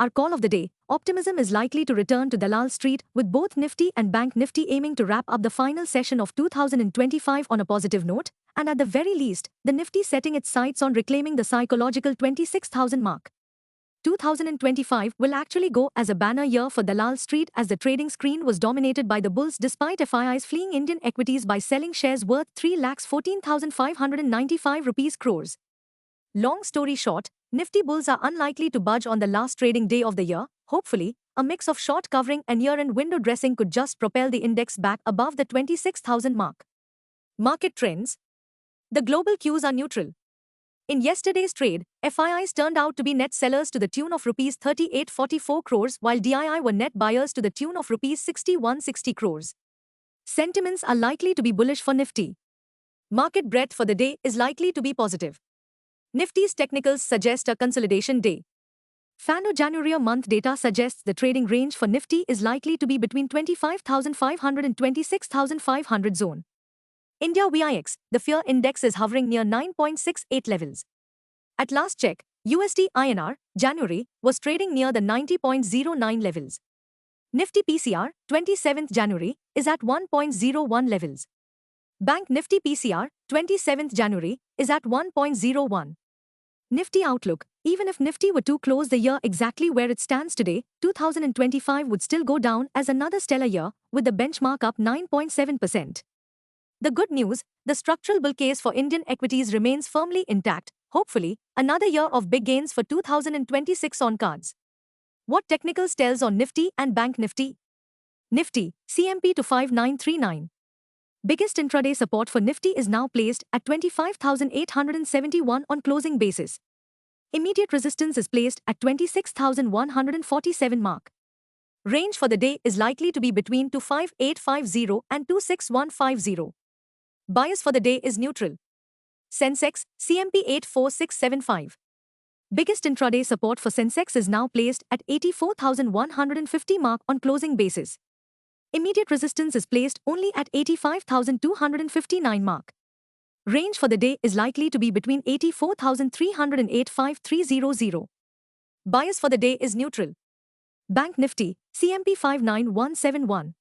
our call of the day, optimism is likely to return to Dalal Street, with both Nifty and Bank Nifty aiming to wrap up the final session of 2025 on a positive note, and at the very least, the Nifty setting its sights on reclaiming the psychological 26,000 mark. 2025 will actually go as a banner year for Dalal Street, as the trading screen was dominated by the bulls despite FIIs fleeing Indian equities by selling shares worth 3,14,595 rupees crores. Long story short, Nifty bulls are unlikely to budge on the last trading day of the year. Hopefully, a mix of short covering and year-end window dressing could just propel the index back above the 26,000 mark. Market trends. The global cues are neutral. In yesterday's trade, FIIs turned out to be net sellers to the tune of Rs 3844 crores, while DII were net buyers to the tune of Rs 6160 crores. Sentiments are likely to be bullish for Nifty. Market breadth for the day is likely to be positive. Nifty's technicals suggest a consolidation day. FANO January month data suggests the trading range for Nifty is likely to be between 25,500 and 26,500 zone. India VIX, the fear index is hovering near 9.68 levels. At last check, USD INR, January, was trading near the 90.09 levels. Nifty PCR, 27th January, is at 1.01 levels. Bank Nifty PCR, 27th January, is at 1.01. Nifty outlook. Even if Nifty were to close the year exactly where it stands today, 2025 would still go down as another stellar year, with the benchmark up 9.7%. The good news, the structural bull case for Indian equities remains firmly intact. Hopefully, another year of big gains for 2026 on cards. What technicals tells on Nifty and Bank Nifty? Nifty, CMP to 5939. Biggest intraday support for Nifty is now placed at 25,871 on closing basis. Immediate resistance is placed at 26,147 mark. Range for the day is likely to be between 25850 and 26150. Bias for the day is neutral. Sensex, CMP 84675. Biggest intraday support for Sensex is now placed at 84,150 mark on closing basis. Immediate resistance is placed only at 85,259 mark. Range for the day is likely to be between 84,300 and 85,300. Bias for the day is neutral. Bank Nifty, CMP 59171.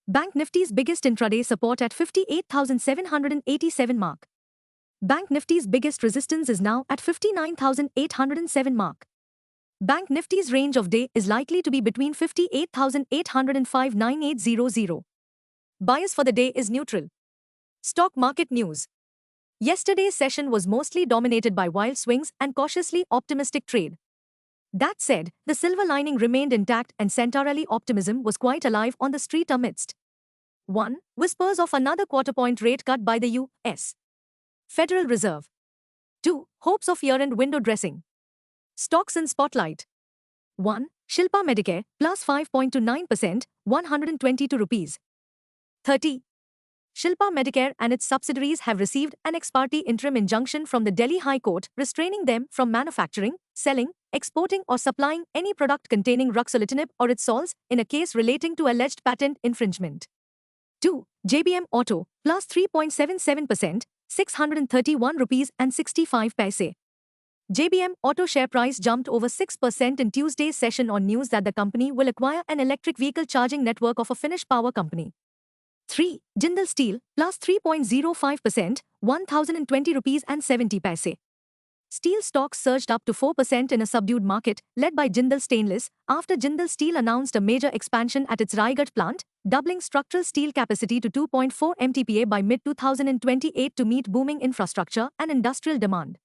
Bank Nifty's biggest intraday support at 58,787 mark. Bank Nifty's biggest resistance is now at 59,807 mark. Bank Nifty's range of day is likely to be between 58,800 and 59800. Bias for the day is neutral. Stock market news. Yesterday's session was mostly dominated by wild swings and cautiously optimistic trade. That said, the silver lining remained intact and Centaurally optimism was quite alive on the street amidst 1. Whispers of another quarter-point rate cut by the U.S. Federal Reserve. 2. Hopes of year-end window dressing. Stocks in spotlight. 1. Shilpa Medicare, plus 5.29%, 122 rupees. 30. Shilpa Medicare and its subsidiaries have received an ex parte interim injunction from the Delhi High Court restraining them from manufacturing, selling, exporting or supplying any product containing ruxolitinib or its salts in a case relating to alleged patent infringement. 2. JBM Auto, plus 3.77%, 631 rupees and 65 paise. JBM Auto share price jumped over 6% in Tuesday's session on news that the company will acquire an electric vehicle charging network of a Finnish power company. 3. Jindal Steel, plus 3.05%, 1,020 rupees and 70 paise. Steel stocks surged up to 4% in a subdued market, led by Jindal Stainless, after Jindal Steel announced a major expansion at its Raigarh plant, doubling structural steel capacity to 2.4 MTPA by mid-2028 to meet booming infrastructure and industrial demand.